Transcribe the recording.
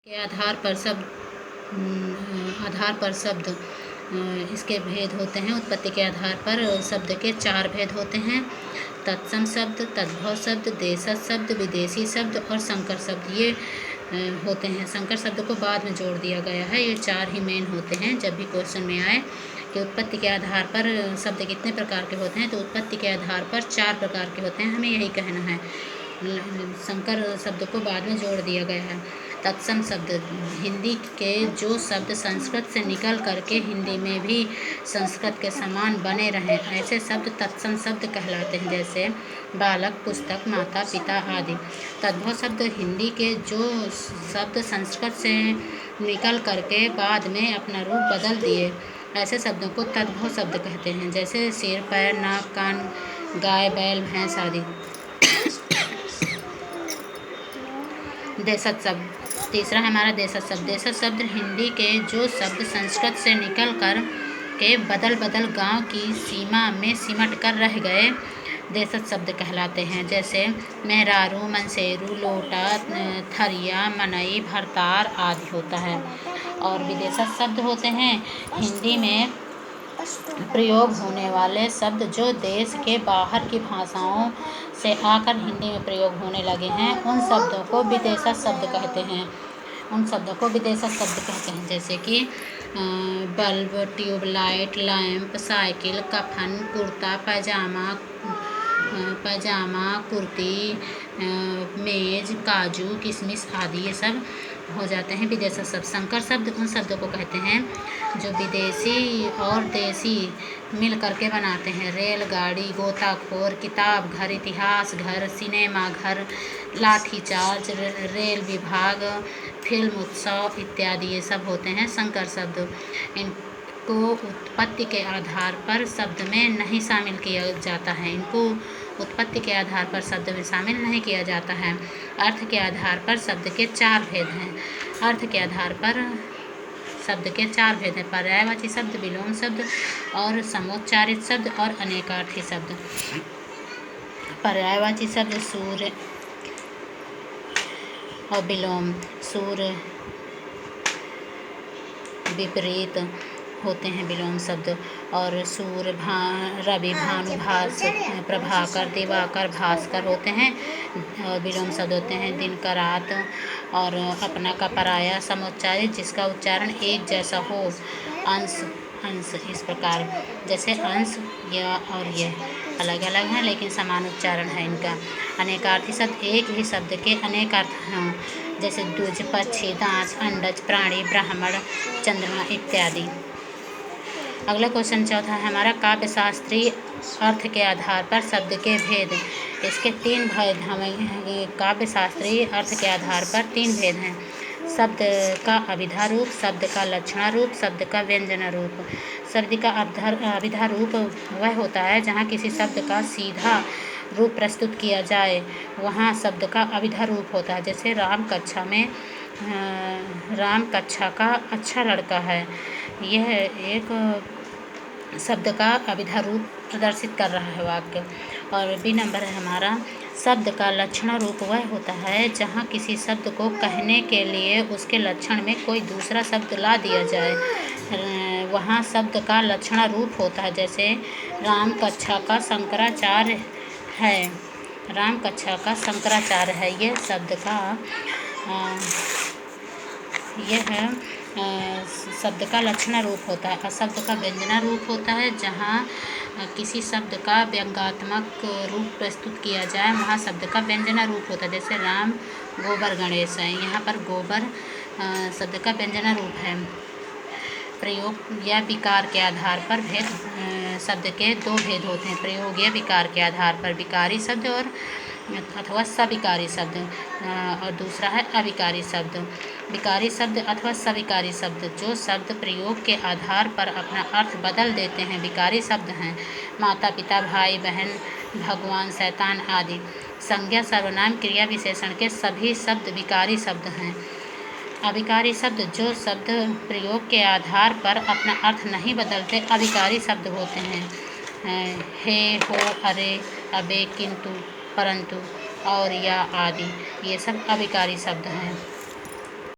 के आधार पर शब्द इसके भेद होते हैं। उत्पत्ति के आधार पर शब्द के 4 भेद होते हैं। तत्सम शब्द, तद्भव शब्द, देशज शब्द, विदेशी शब्द और संकर शब्द, ये होते हैं। संकर शब्द को बाद में जोड़ दिया गया है। ये 4 ही मेन होते हैं। जब भी क्वेश्चन में आए कि उत्पत्ति के आधार पर शब्द कितने प्रकार के होते हैं, तो उत्पत्ति के आधार पर 4 प्रकार के होते हैं, हमें यही कहना है। संकर शब्द को बाद में जोड़ दिया गया है। तत्सम शब्द, हिंदी के जो शब्द संस्कृत से निकल करके हिंदी में भी संस्कृत के समान बने रहें, ऐसे शब्द तत्सम शब्द कहलाते हैं, जैसे बालक, पुस्तक, माता, पिता आदि। तद्भव शब्द, हिंदी के जो शब्द संस्कृत से निकल करके बाद में अपना रूप बदल दिए, ऐसे शब्दों को तद्भव शब्द कहते हैं, जैसे सिर, पैर, नाक, कान, गाय, बैल, भैंस आदि। देशज शब्द, तीसरा है हमारा देशज शब्द। देशज शब्द, हिंदी के जो शब्द संस्कृत से निकल कर के बदल गांव की सीमा में सिमट कर रह गए, देशज शब्द कहलाते हैं, जैसे मेहरारू, मनसेरू, लोटा, थरिया, मनई, भरतार आदि होता है। और विदेशज शब्द होते हैं हिंदी में प्रयोग होने वाले शब्द जो देश के बाहर की भाषाओं से आकर हिंदी में प्रयोग होने लगे हैं, उन शब्दों को विदेशज शब्द कहते हैं। जैसे कि बल्ब, ट्यूबलाइट, लैंप, साइकिल, कफन, कुर्ता, पैजामा, कुर्ती, मेज, काजू, किशमिश आदि, ये सब हो जाते हैं विदेशी शब्द। संकर शब्द उन शब्दों को कहते हैं जो विदेशी और देसी मिल करके बनाते हैं। रेलगाड़ी, गोताखोर, किताब घर, इतिहास घर, सिनेमा घर, लाठीचार्ज, रेल विभाग, फिल्म उत्सव इत्यादि, ये सब होते हैं संकर शब्द। इनको उत्पत्ति के आधार पर शब्द में नहीं शामिल किया जाता है। अर्थ के आधार पर शब्द के 4 भेद हैं। पर्यायवाची शब्द, विलोम शब्द और समोच्चारित शब्द और अनेकार्थी शब्द। पर्यायवाची शब्द सूर्य और विलोम, सूर्य विपरीत होते हैं विलोम शब्द, और सूर्य, रवि, भानु, प्रभाकर, दिवाकर, भास्कर होते हैं और विलोम शब्द होते हैं। दिन का रात और अपना का पराया। समोच्चारित, जिसका उच्चारण एक जैसा हो। अंश इस प्रकार, जैसे अंश, यह और यह अलग अलग हैं लेकिन समान उच्चारण है इनका। अनेकार्थी शब्द, एक ही शब्द के अनेक अर्थ हैं, जैसे द्विज, पक्षी, दांत, अंडज, प्राणी, ब्राह्मण, चंद्रमा इत्यादि। अगला क्वेश्चन चौथा है हमारा, काव्य शास्त्रीय अर्थ के आधार पर शब्द के भेद। इसके 3 भेद हमें काव्य शास्त्रीय अर्थ के आधार पर 3 भेद हैं। शब्द का अभिधा रूप, शब्द का लक्षणा रूप, शब्द का व्यंजना रूप। शब्द का अभिधा रूप वह होता है जहाँ किसी शब्द का सीधा रूप प्रस्तुत किया जाए, वहाँ शब्द का अभिधा रूप होता है। जैसे राम कक्षा का अच्छा लड़का है, यह एक शब्द का अभिधा रूप प्रदर्शित कर रहा है वाक्य। और बी नंबर है हमारा, शब्द का लक्षण रूप वह होता है जहाँ किसी शब्द को कहने के लिए उसके लक्षण में कोई दूसरा शब्द ला दिया जाए, वहाँ शब्द का लक्षण रूप होता है। जैसे राम कक्षा का शंकराचार्य है, यह शब्द का लक्षण रूप होता है। और शब्द का व्यंजना रूप होता है जहाँ किसी शब्द का व्यंग्यात्मक रूप प्रस्तुत किया जाए, वहाँ शब्द का व्यंजना रूप होता है। जैसे राम गोबर गणेश है, यहाँ पर गोबर शब्द का व्यंजना रूप है। प्रयोग या विकार के आधार पर शब्द के 2 भेद होते हैं। प्रयोग या विकार के आधार पर विकारी शब्द अथवा सविकारी शब्द, और दूसरा है अविकारी शब्द। विकारी शब्द अथवा सविकारी शब्द, जो शब्द प्रयोग के आधार पर अपना अर्थ बदल देते हैं, विकारी शब्द हैं। माता, पिता, भाई, बहन, भगवान, शैतान आदि। संज्ञा, सर्वनाम, क्रिया विशेषण के सभी शब्द विकारी शब्द हैं। अविकारी शब्द, जो शब्द प्रयोग के आधार पर अपना अर्थ नहीं बदलते, अविकारी शब्द होते हैं। हे, हो, अरे, अबे, किंतु, परंतु और या आदि, ये सब अविकारी शब्द हैं।